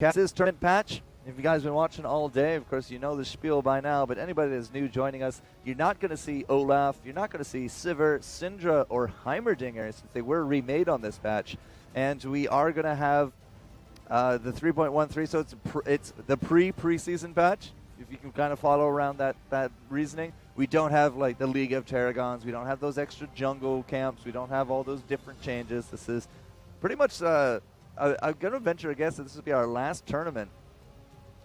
This tournament patch. If you guys have been watching all day, of course you know the spiel by now, but anybody that's new joining us, you're not going to see Olaf, you're not going to see Sivir, Syndra, or Heimerdinger, since they were remade on this patch. And we are going to have the 3.13, so it's the preseason patch, if you can kind of follow around that reasoning. We don't have like the League of Tarragons, we don't have those extra jungle camps, we don't have all those different changes. This is pretty much I'm going to venture a guess that this will be our last tournament,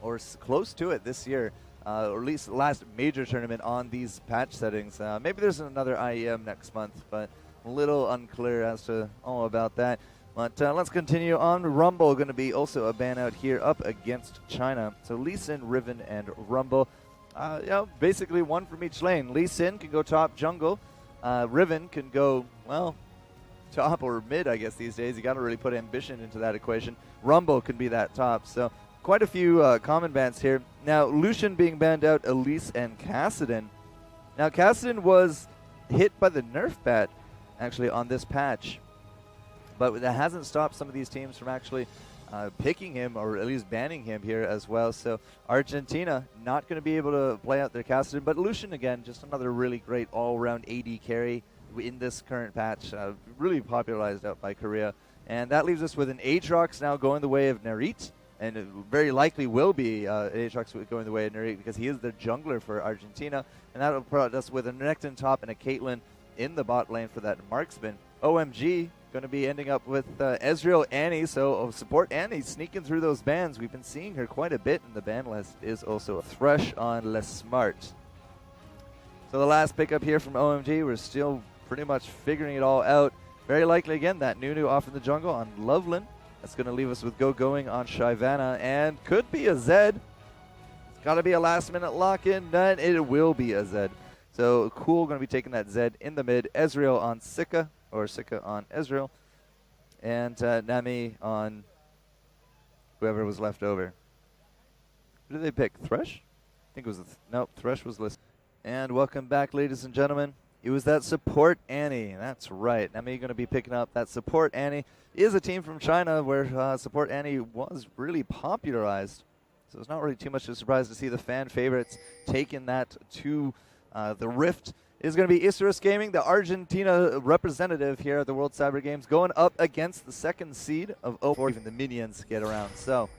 or close to it this year, or at least the last major tournament on these patch settings. Maybe there's another IEM next month, but a little unclear as to all about that. But let's continue on. Rumble going to be also a ban out here up against China. So Lee Sin, Riven, and Rumble. Basically one from each lane. Lee Sin can go top jungle. Riven can go, well, top or mid, I guess, these days. You got to really put ambition into that equation. Rumble can be that top. So quite a few common bans here. Now, Lucian being banned out, Elise and Kassadin. Now, Kassadin was hit by the nerf bat, actually, on this patch. But that hasn't stopped some of these teams from actually picking him, or at least banning him here as well. So Argentina not going to be able to play out their Kassadin. But Lucian, again, just another really great all-around AD carry in this current patch, really popularized out by Korea. And that leaves us with an Aatrox now going the way of Narit, and it very likely will be Aatrox going the way of Narit because he is the jungler for Argentina. And that will put us with a Renekton top and a Caitlyn in the bot lane for that marksman. OMG going to be ending up with Ezreal Annie, so support Annie sneaking through those bans. We've been seeing her quite a bit in the ban list. Is also a Thresh on Les Smart. So the last pickup here from OMG, we're still pretty much figuring it all out. Very likely, again, that Nunu off in the jungle on Loveland. That's going to leave us with going on Shyvana, and could be a Zed. It's got to be a last-minute lock-in, then it will be a Zed. So Cool going to be taking that Zed in the mid. Ezreal on Sika, or Sika on Ezreal, and Nami on whoever was left over. Who did they pick? Thresh? I think it was nope, Thresh was listed. And welcome back, ladies and gentlemen. It was that support Annie. That's right. Nami going to be picking up that support Annie. Is a team from China where support Annie was really popularized. So it's not really too much of a surprise to see the fan favorites taking that to the Rift. It is going to be Isurus Gaming, the Argentina representative here at the World Cyber Games, going up against the second seed of 04. Even the minions get around. So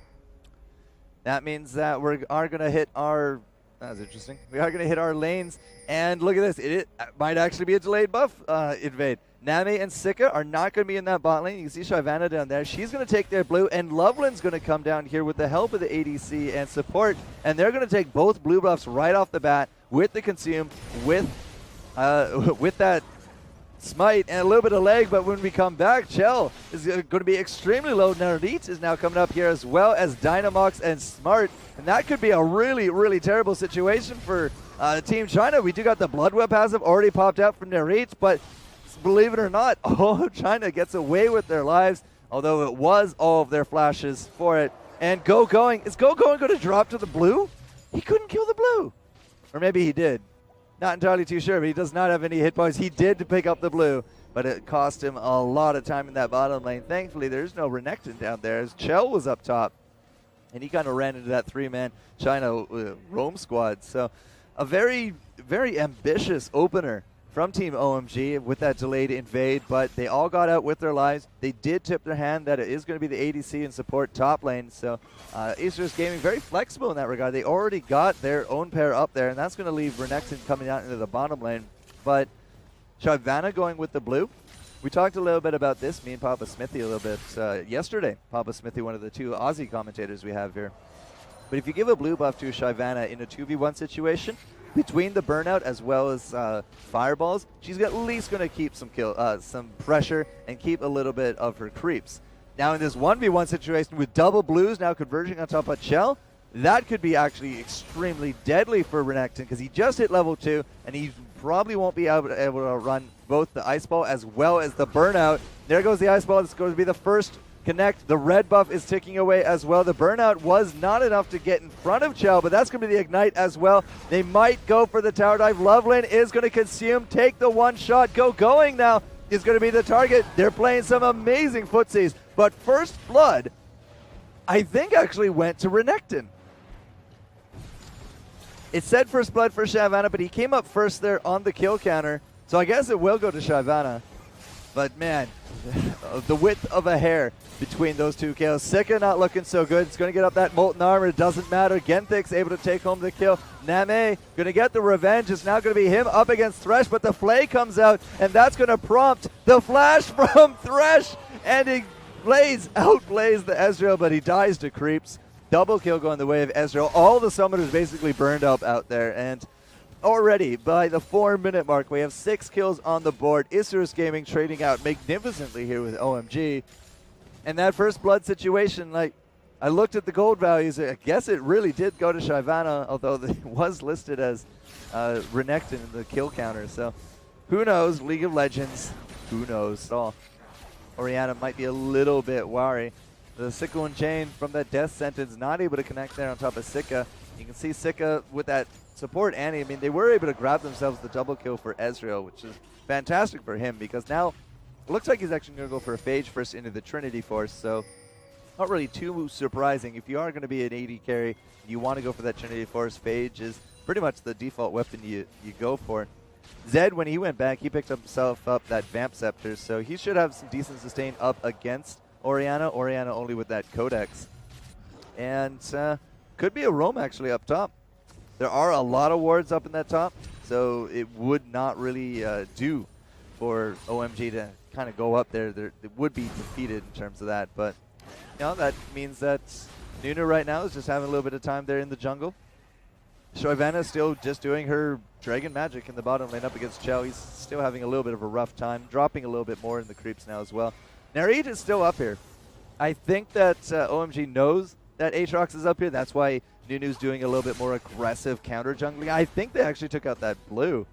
that means that we are going to hit our... That's interesting. We are going to hit our lanes, and look at this. It might actually be a delayed buff invade. Nami and Sika are not going to be in that bot lane. You can see Shyvana down there. She's going to take their blue, and Loveland's going to come down here with the help of the ADC and support, and they're going to take both blue buffs right off the bat with the consume, with that smite and a little bit of leg. But when we come back, Chell is going to be extremely low. Narit is now coming up here, as well as Dynamox and Smart, and that could be a really, really terrible situation for Team China. We do got the Blood Web passive already popped out from Narit, but believe it or not, China gets away with their lives, although it was all of their flashes for it. And going, is going to drop to the blue? He couldn't kill the blue. Or maybe he did. Not entirely too sure, but he does not have any hit points. He did pick up the blue, but it cost him a lot of time in that bottom lane. Thankfully, there's no Renekton down there, as Chell was up top, and he kind of ran into that three-man China roam squad. So a very, very ambitious opener from Team OMG with that delayed invade, but they all got out with their lives. They did tip their hand that it is going to be the ADC and support top lane. So Isurus Gaming very flexible in that regard. They already got their own pair up there, and that's going to leave Renekton coming out into the bottom lane. But Shyvana going with the blue. We talked a little bit about this, me and Papa Smithy, a little bit yesterday. Papa Smithy, one of the two Aussie commentators we have here. But if you give a blue buff to Shyvana in a 2v1 situation, between the burnout as well as fireballs, she's at least going to keep some pressure and keep a little bit of her creeps. Now in this 1v1 situation with double blues now converging on top of Chell, that could be actually extremely deadly for Renekton, because he just hit level 2 and he probably won't be able to run both the ice ball as well as the burnout. There goes the ice ball. It's going to be the first connect. The red buff is ticking away as well. The burnout was not enough to get in front of Chell, but that's going to be the ignite as well. They might go for the tower dive. Loveland is going to consume, take the one shot. Going now is going to be the target. They're playing some amazing footsies, but first blood I think actually went to Renekton. It said first blood for Shyvana, but he came up first there on the kill counter. So I guess it will go to Shyvana. But man, the width of a hair between those two kills. Sika not looking so good. It's going to get up that Molten Armor. It doesn't matter. Genthic's able to take home the kill. Name going to get the revenge. It's now going to be him up against Thresh, but the Flay comes out, and that's going to prompt the flash from Thresh. And he outblaze the Ezreal, but he dies to creeps. Double kill going the way of Ezreal. All the summoners basically burned up out there, and already by the 4-minute mark, we have 6 kills on the board. Isurus Gaming trading out magnificently here with OMG. And that first blood situation, like, I looked at the gold values. I guess it really did go to Shyvana, although it was listed as Renekton in the kill counter. So who knows? League of Legends, who knows? So Orianna might be a little bit wary. The sickle and chain from that death sentence, not able to connect there on top of Sika. You can see Sika with that support Annie. I mean, they were able to grab themselves the double kill for Ezreal, which is fantastic for him because now it looks like he's actually going to go for a Phage first into the Trinity Force. So not really too surprising. If you are going to be an AD carry, you want to go for that Trinity Force. Phage is pretty much the default weapon you go for. Zed, when he went back, he picked himself up that Vamp Scepter, so he should have some decent sustain up against Orianna. Orianna only with that Codex. And could be a roam actually up top. There are a lot of wards up in that top, so it would not really do for OMG to kind of go up there. It would be defeated in terms of that, but you know, that means that Nunu right now is just having a little bit of time there in the jungle. Shyvana is still just doing her dragon magic in the bottom lane up against Chell. He's still having a little bit of a rough time, dropping a little bit more in the creeps now as well. Narid is still up here. I think that OMG knows that Aatrox is up here. That's why Nunu's doing a little bit more aggressive counter jungling. I think they actually took out that blue.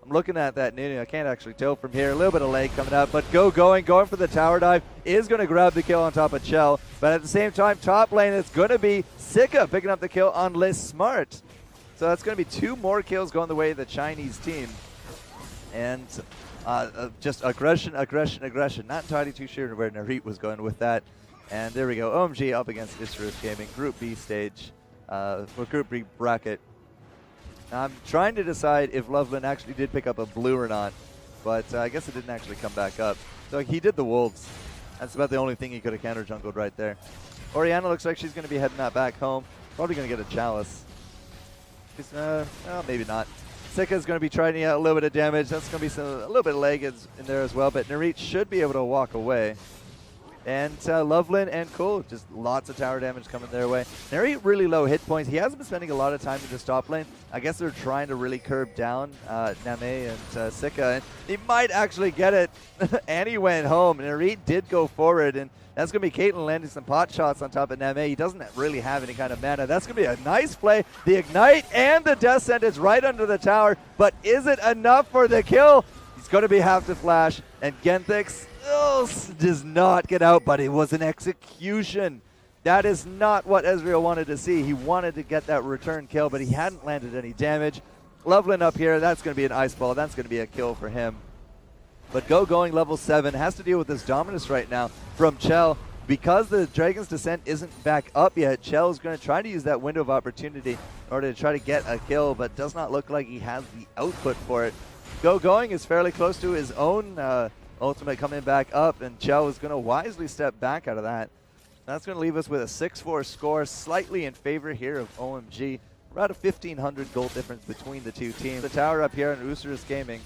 I'm looking at that Nunu. I can't actually tell from here. A little bit of lag coming out, but going for the tower dive. Is going to grab the kill on top of Chell. But at the same time, top lane, it's going to be Sika picking up the kill on Liz Smart. So that's going to be 2 more kills going the way of the Chinese team. And just aggression. Not entirely too sure where Narit was going with that. And there we go. OMG up against Isurus Gaming. Group B stage. For Group B bracket. I'm trying to decide if Loveland actually did pick up a blue or not, but I guess it didn't actually come back up. So he did the wolves. That's about the only thing he could have counter jungled right there. Orianna looks like she's going to be heading that back home. Probably going to get a chalice. She's, well, maybe not. Sika's going to be trying out a little bit of damage. That's going to be a little bit of lag in there as well, but Narit should be able to walk away. And Loveland and Cole, just lots of tower damage coming their way. Narit really low hit points. He hasn't been spending a lot of time in this top lane. I guess they're trying to really curb down Name and Sika. And he might actually get it. Annie went home. Narit did go forward. And that's going to be Caitlyn landing some pot shots on top of Name. He doesn't really have any kind of mana. That's going to be a nice play. The Ignite and the Death Sentence right under the tower. But is it enough for the kill? He's going to have to flash. And Genthix does not get out, but it was an execution. That is not what Ezreal wanted to see. He wanted to get that return kill, but he hadn't landed any damage. Loveland up here, that's going to be an ice ball. That's going to be a kill for him. But going level 7 has to deal with this dominance right now from Chell. Because the Dragon's Descent isn't back up yet, Chell is going to try to use that window of opportunity in order to try to get a kill, but does not look like he has the output for it. Going is fairly close to his own ultimate coming back up, and Chell is going to wisely step back out of that. That's going to leave us with a 6-4 score, slightly in favor here of OMG. Around a 1,500 gold difference between the two teams. The tower up here on Isurus Gaming.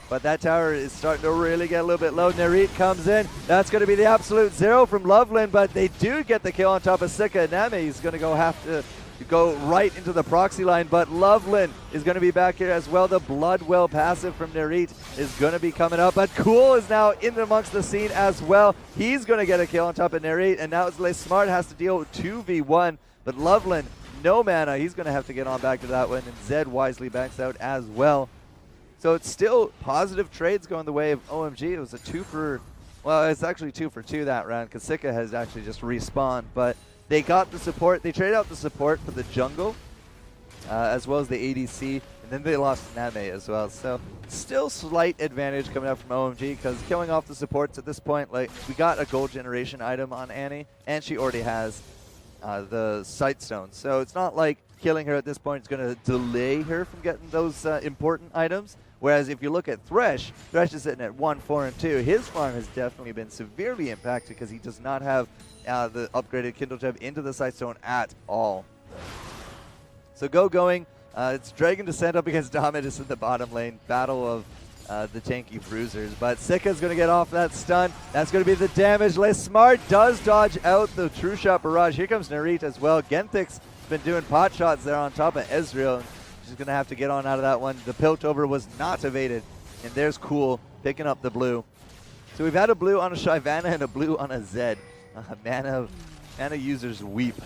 But that tower is starting to really get a little bit low. Narit comes in. That's going to be the absolute 0 from Loveland, but they do get the kill on top of Sika. Name is going to have to go right into the proxy line, but Loveland is going to be back here as well. The Bloodwell passive from Narit is going to be coming up, but Cool is now in amongst the scene as well. He's going to get a kill on top of Narit, and now Le Smart has to deal with 2v1, but Loveland, no mana. He's going to have to get on back to that one, and Zed wisely backs out as well. So it's still positive trades going the way of OMG. It was a it's actually 2 for 2 that round, because Sika has actually just respawned, but they got the support. They traded out the support for the jungle, as well as the ADC, and then they lost Name as well. So still slight advantage coming out from OMG, because killing off the supports at this point, like, we got a gold generation item on Annie, and she already has the Sightstone. So it's not like killing her at this point is going to delay her from getting those important items. Whereas if you look at Thresh, Thresh is sitting at 1, 4, and 2. His farm has definitely been severely impacted because he does not have the upgraded Kindle Gem into the Sightstone at all. So going. It's Dragon Descent up against Dominus in the bottom lane. Battle of the tanky bruisers. But Sika's going to get off that stun. That's going to be the damage. Smart does dodge out the True Shot Barrage. Here comes Narit as well. Genthic's been doing pot shots there on top of Ezreal. She's going to have to get on out of that one. The Piltover was not evaded. And there's Cool picking up the blue. So we've had a blue on a Shyvana and a blue on a Zed. Mana users weep.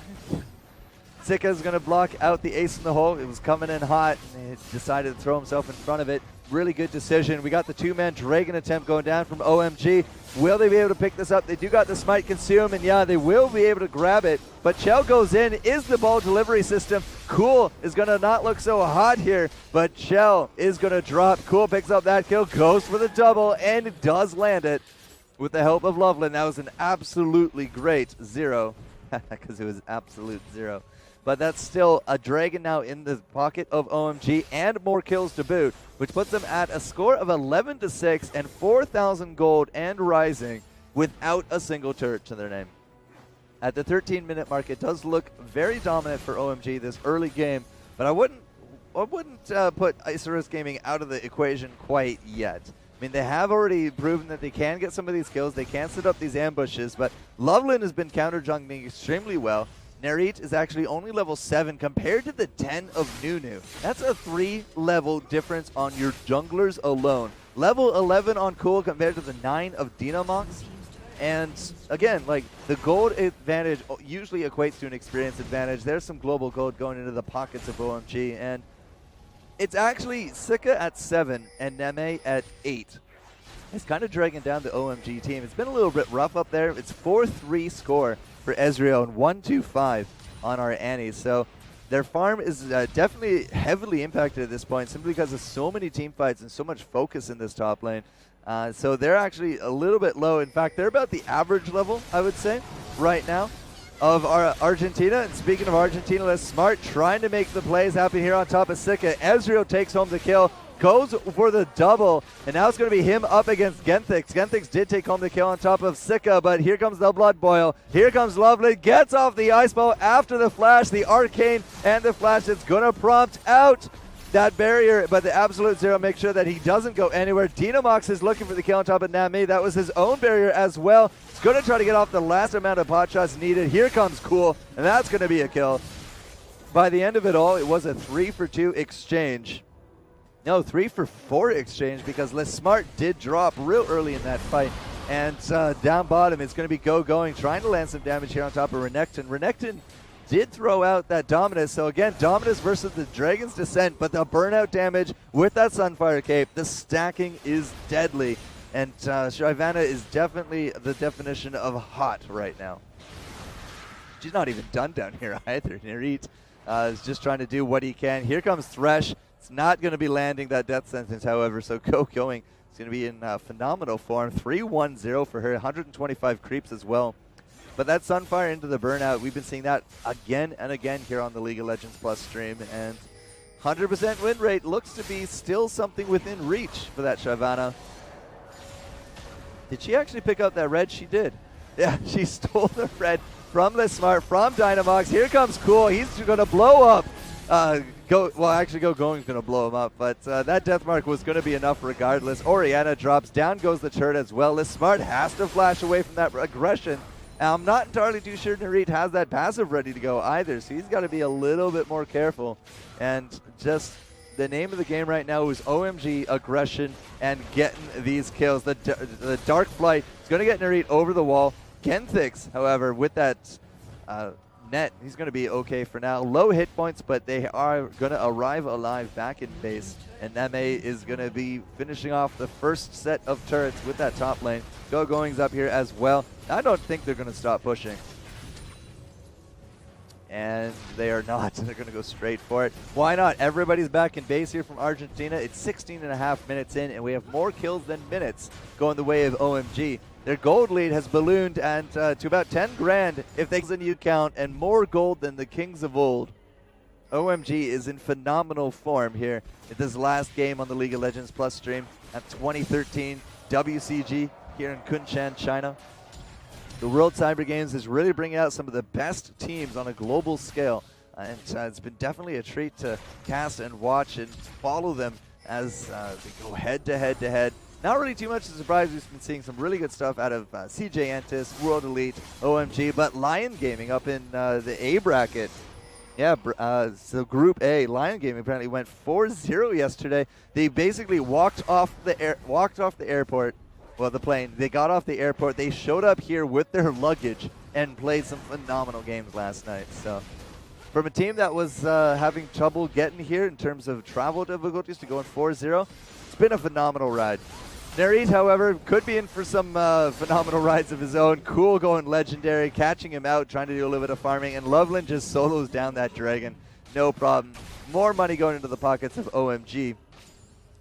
Sika's going to block out the ace in the hole. It was coming in hot, and he decided to throw himself in front of it. Really good decision. We got the two-man Dragon attempt going down from OMG. Will they be able to pick this up? They do got the Smite Consume, and yeah, they will be able to grab it. But Chell goes in, is the ball delivery system. Cool is going to not look so hot here, but Chell is going to drop. Cool picks up that kill, goes for the double, and does land it with the help of Loveland. That was an absolutely great 0, because it was absolute 0. But that's still a Dragon now in the pocket of OMG and more kills to boot, which puts them at a score of 11-6 and 4,000 gold and rising without a single turret to their name. At the 13-minute mark, it does look very dominant for OMG this early game, but I wouldn't put Isurus Gaming out of the equation quite yet. I mean, they have already proven that they can get some of these kills, they can set up these ambushes, but Loveland has been counter-jungling extremely well. Narit is actually only level 7 compared to the 10 of Nunu. That's a 3-level difference on your junglers alone. Level 11 on Cool compared to the 9 of Dinamox. And again, like, the gold advantage usually equates to an experience advantage. There's some global gold going into the pockets of OMG, and it's actually Sika at 7 and Neme at 8. It's kind of dragging down the OMG team. It's been a little bit rough up there. It's 4-3 score for Ezreal and 1-2-5 on our Annie. So their farm is definitely heavily impacted at this point simply because of so many team fights and so much focus in this top lane. So they're actually a little bit low. In fact, they're about the average level, I would say, right now of our Argentina. And speaking of Argentina, Smart trying to make the plays happen here on top of Sika. Ezreal takes home the kill, goes for the double, and now it's going to be him up against Genthix. Genthix did take home the kill on top of Sika, but here comes the Blood Boil. Here comes Loveland, gets off the Ice Bow after the flash, the Arcane and the flash. It's going to prompt out that barrier, but the Absolute Zero makes sure that he doesn't go anywhere. Dinamox is looking for the kill on top of Nami. That was his own barrier as well. He's going to try to get off the last amount of pot shots needed. Here comes Cool, and that's going to be a kill. By the end of it all, it was a 3-for-2 exchange. No, 3-for-4 exchange, because Les Smart did drop real early in that fight. And down bottom, it's going to be going, trying to land some damage here on top of Renekton. Renekton did throw out that Dominus. So again, Dominus versus the Dragon's Descent, but the burnout damage with that Sunfire Cape, the stacking is deadly. And Shyvana is definitely the definition of hot right now. She's not even done down here either. Narit is just trying to do what he can. Here comes Thresh. It's not going to be landing that death sentence, however, so going is going to be in phenomenal form. 3-1-0 for her, 125 creeps as well. But that Sunfire into the burnout, we've been seeing that again and again here on the League of Legends Plus stream, and 100% win rate looks to be still something within reach for that Shyvana. Did she actually pick up that red? She did. Yeah, she stole the red from Les Smart, from Dinamox. Here comes Cool. He's going to blow up. Going is going to blow him up, but that death mark was going to be enough regardless. Orianna drops, down goes the turret as well. Les Smart has to flash away from that aggression. And I'm not entirely too sure Narit has that passive ready to go either, so he's got to be a little bit more careful. And just the name of the game right now is OMG aggression and getting these kills. The Dark Flight is going to get Narit over the wall. Genthix, however, with that net, he's going to be okay for now. Low hit points, but they are going to arrive alive back in base. And Neme is going to be finishing off the first set of turrets with that top lane. Going's up here as well. I don't think they're going to stop pushing. And they are not. They're going to go straight for it. Why not? Everybody's back in base here from Argentina. It's 16.5 minutes in, and we have more kills than minutes going the way of OMG. Their gold lead has ballooned and to about 10 grand if they can you count, and more gold than the kings of old. OMG is in phenomenal form here in this last game on the League of Legends Plus stream at 2013 WCG here in Kunshan, China. The World Cyber Games is really bringing out some of the best teams on a global scale, and it's been definitely a treat to cast and watch and follow them as they go head to head to head. Not really too much of a surprise. We've been seeing some really good stuff out of CJ Entis, World Elite, OMG, but Lion Gaming up in the A bracket. Yeah, so Group A, Lion Gaming apparently went 4-0 yesterday. They basically walked off the airport. Well, the plane. They got off the airport. They showed up here with their luggage and played some phenomenal games last night. So, from a team that was having trouble getting here in terms of travel difficulties to going 4-0, it's been a phenomenal ride. Narit, however, could be in for some phenomenal rides of his own. Cool going legendary, catching him out, trying to do a little bit of farming, and Loveland just solos down that dragon. No problem. More money going into the pockets of OMG.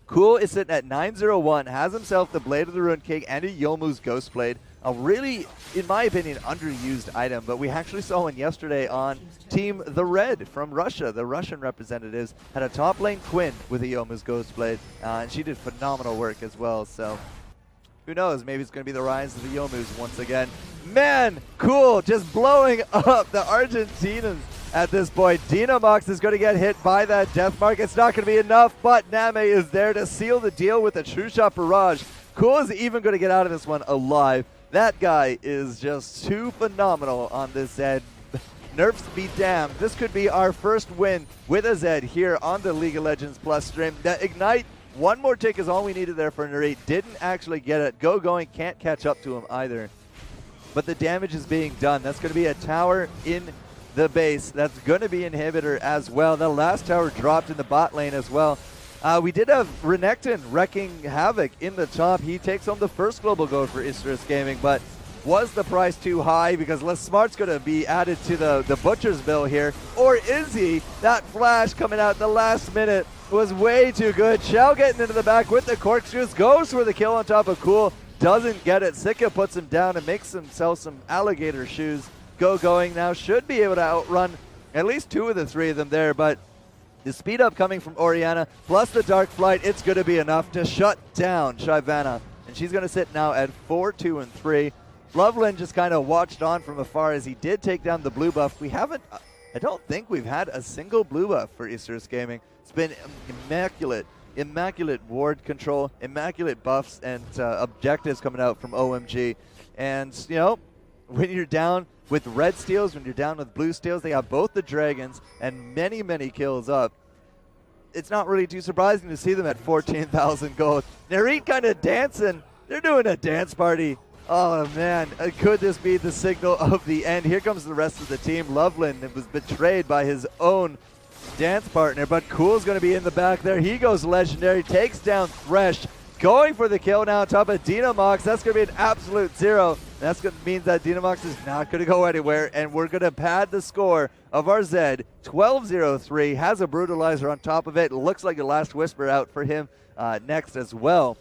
Cool is sitting at 901, has himself the Blade of the Ruined King and a Yomu's Ghostblade. A really, in my opinion, underused item, but we actually saw one yesterday on Team The Red from Russia. The Russian representatives had a top lane Quinn with a Yomu's Ghostblade, and she did phenomenal work as well. So who knows, maybe it's going to be the rise of the Yomu's once again. Man, Cool just blowing up the Argentinians at this point. Dynamox is going to get hit by that death mark. It's not going to be enough, but Name is there to seal the deal with a true shot barrage. Cool is even going to get out of this one alive. That guy is just too phenomenal on this Zed. Nerfs be damned. This could be our first win with a Zed here on the League of Legends Plus stream. That Ignite, one more tick is all we needed there for Narit. Didn't actually get it. Going can't catch up to him either. But the damage is being done. That's going to be a tower in the base. That's going to be inhibitor as well. The last tower dropped in the bot lane as well. We did have Renekton wrecking havoc in the top. He takes home the first global gold for Isurus Gaming, but was the price too high because Less Smart's going to be added to the butcher's bill here? Or is he? That flash coming out in the last minute was way too good. Shell getting into the back with the corkscrews, goes for the kill on top of Cool, doesn't get it. Sika puts him down and makes himself some alligator shoes. Going now, should be able to outrun at least two of the three of them there, but the speed up coming from Orianna, plus the Dark Flight, it's going to be enough to shut down Shyvana. And she's going to sit now at 4-2-3. Loveland just kind of watched on from afar as he did take down the blue buff. We haven't, I don't think we've had a single blue buff for Isurus Gaming. It's been immaculate ward control, immaculate buffs and objectives coming out from OMG. And, you know, when you're down with red steals, when you're down with blue steals, they have both the dragons and many, many kills up. It's not really too surprising to see them at 14,000 gold. Narit kind of dancing. They're doing a dance party. Oh, man. Could this be the signal of the end? Here comes the rest of the team. Loveland was betrayed by his own dance partner, but Cool's going to be in the back there. He goes legendary, takes down Thresh. Going for the kill now on top of Dynamox. That's going to be an absolute zero. That's going to mean that Dynamox is not going to go anywhere, and we're going to pad the score of our Zed. 12-0-3, has a Brutalizer on top of it. Looks like the last Whisper out for him next as well.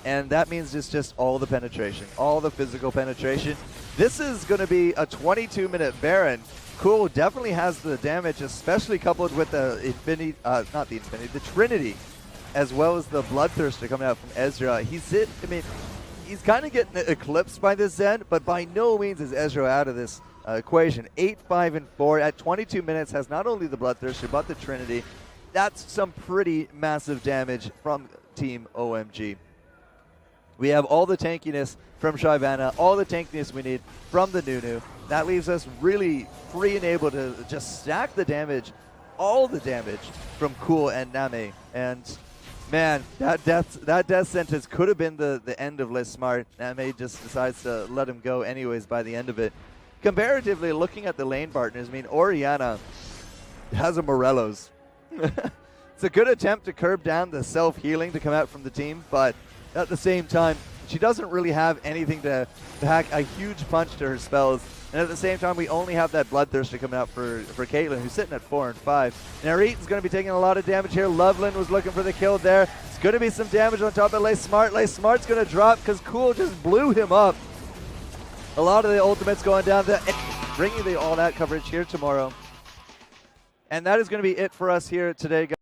And that means it's just all the penetration, all the physical penetration. This is going to be a 22-minute Baron. Cool definitely has the damage, especially coupled with the Infinity, the Trinity, as well as the Bloodthirster coming out from Ezra. He's kind of getting eclipsed by this Zed, but by no means is Ezra out of this equation. 8-5-4 at 22 minutes, has not only the Bloodthirster, but the Trinity. That's some pretty massive damage from Team OMG. We have all the tankiness from Shyvana, all the tankiness we need from the Nunu. That leaves us really free and able to just stack the damage, all the damage from Cool and Name. And man, that death sentence could have been the end of Liz Smart. Name just decides to let him go anyways by the end of it. Comparatively, looking at the lane partners, I mean, Orianna has a Morelos. It's a good attempt to curb down the self-healing to come out from the team, but at the same time, she doesn't really have anything to pack a huge punch to her spells. And at the same time, we only have that Bloodthirster coming out for Caitlyn, who's sitting at 4 and 5. Now, Eaton's going to be taking a lot of damage here. Loveland was looking for the kill there. It's going to be some damage on top of Lay Smart. Lay Smart's going to drop because Cool just blew him up. A lot of the ultimates going down there, bringing the all-out coverage here tomorrow. And that is going to be it for us here today, guys.